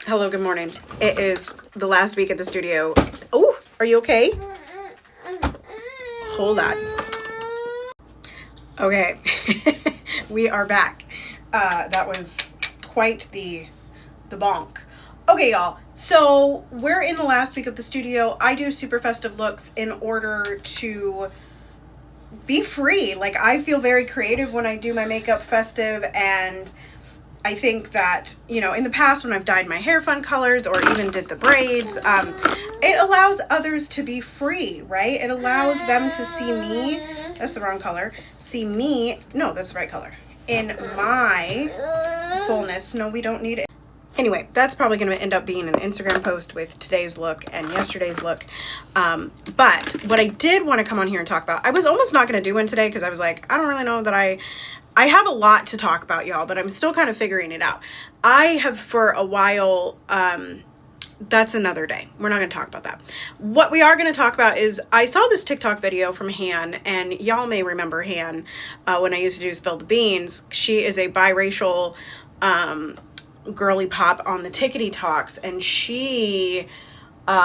Hello, good morning. It is the last week at the studio. Oh, are you okay? Hold on. Okay, we are back. That was quite the bonk. Okay, y'all. So we're in the last week of the studio. I do super festive looks in order to be free. Like, I feel very creative when I do my makeup festive, and I think that, you know, in the past when I've dyed my hair fun colors or even did the braids, it allows others to be free, right? It allows them to see me, that's the wrong color, see me, no, that's the right color, in my fullness. No, we don't need it. Anyway, that's probably going to end up being an Instagram post with today's look and yesterday's look. But what I did want to come on here and talk about, I was almost not going to do one today because I was like, I don't really know that I have a lot to talk about, y'all, but I'm still kind of figuring it out. I have for a while, that's another day. We're not going to talk about that. What we are going to talk about is I saw this TikTok video from Han, and y'all may remember Han when I used to do Spill the Beans. She is a biracial girly pop on the Tickety Talks, and she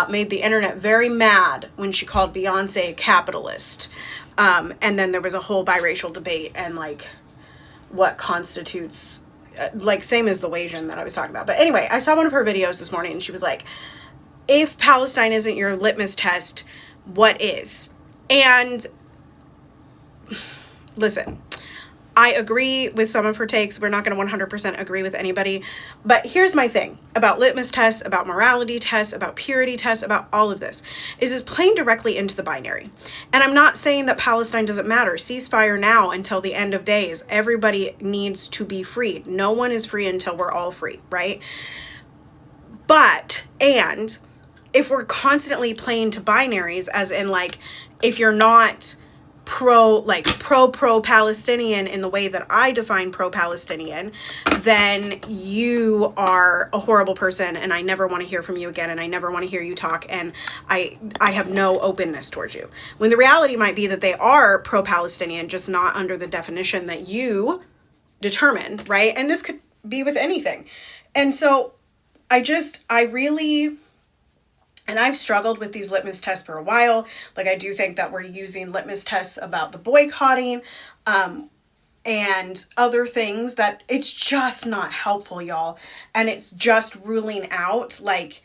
made the internet very mad when she called Beyonce a capitalist. And then there was a whole biracial debate and like what constitutes, like, same as the Wasian that I was talking about. But anyway, I saw one of her videos this morning and she was like, if Palestine isn't your litmus test, what is? And listen, I agree with some of her takes. We're not going to 100% agree with anybody. But here's my thing about litmus tests, about morality tests, about purity tests, about all of this, is it's playing directly into the binary. And I'm not saying that Palestine doesn't matter. Ceasefire now until the end of days. Everybody needs to be freed. No one is free until we're all free, right? But, and if we're constantly playing to binaries, as in like, if you're not pro-Palestinian in the way that I define pro-Palestinian, then you are a horrible person and I never want to hear from you again and I never want to hear you talk and I have no openness towards you. When the reality might be that they are pro-Palestinian, just not under the definition that you determined, right? And this could be with anything. And so and I've struggled with these litmus tests for a while. Like, I do think that we're using litmus tests about the boycotting and other things that it's just not helpful, y'all. And it's just ruling out like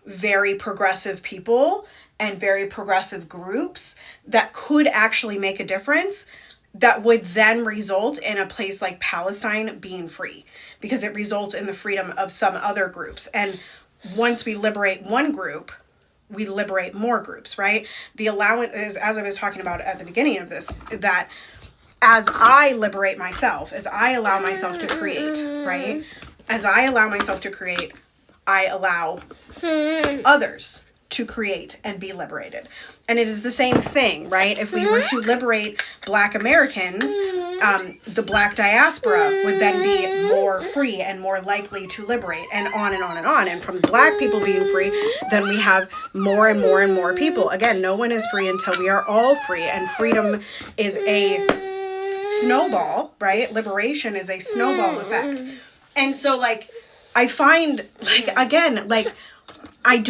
very progressive people and very progressive groups that could actually make a difference that would then result in a place like Palestine being free, because it results in the freedom of some other groups. And once we liberate one group, we liberate more groups, right? The allowance is, as I was talking about at the beginning of this, that as I liberate myself, as I allow myself to create, right? As I allow myself to create, I allow others to create and be liberated. And it is the same thing, right? If we were to liberate Black Americans, the Black diaspora would then be more free and more likely to liberate, and on and on and on. And from Black people being free, then we have more and more and more people. Again, no one is free until we are all free, and freedom is a snowball, right? Liberation is a snowball effect. And so, like, I find, like, again, like, I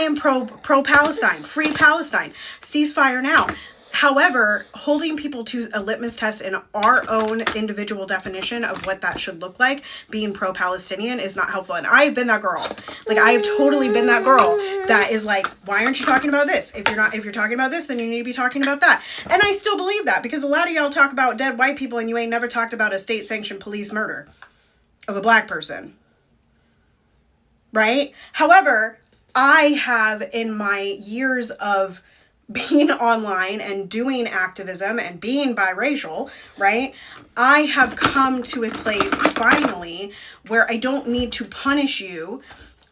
am pro-Palestine, free Palestine, ceasefire now. However, holding people to a litmus test in our own individual definition of what that should look like, being pro-Palestinian, is not helpful. And I have been that girl. Like, I have totally been that girl that is like, why aren't you talking about this? If you're talking about this, then you need to be talking about that. And I still believe that, because a lot of y'all talk about dead white people and you ain't never talked about a state-sanctioned police murder of a Black person. Right? However, I have, in my years of being online and doing activism and being biracial, right, I have come to a place finally where I don't need to punish you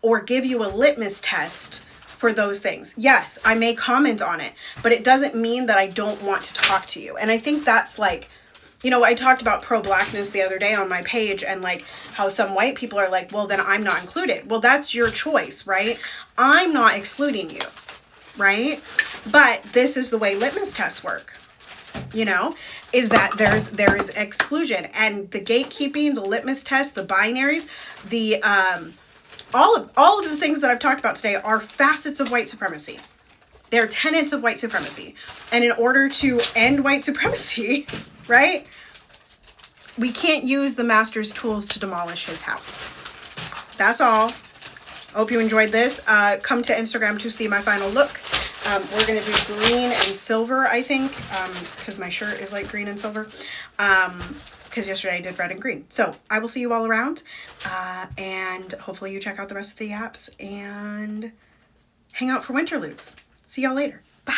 or give you a litmus test for those things. Yes, I may comment on it, but it doesn't mean that I don't want to talk to you. And I think that's like, you know, I talked about pro-Blackness the other day on my page, and like how some white people are like, well, then I'm not included. Well, that's your choice, right? I'm not excluding you, right? But this is the way litmus tests work, you know, is that there is exclusion, and the gatekeeping, the litmus test, the binaries, the all of the things that I've talked about today are facets of white supremacy. They're tenets of white supremacy. And in order to end white supremacy, right, we can't use the master's tools to demolish his house. That's all. Hope you enjoyed this. Come to Instagram to see my final look. We're going to do green and silver, I think, because my shirt is like green and silver. Because yesterday I did red and green. So I will see you all around. And hopefully you check out the rest of the apps and hang out for winterludes. See y'all later. Bye.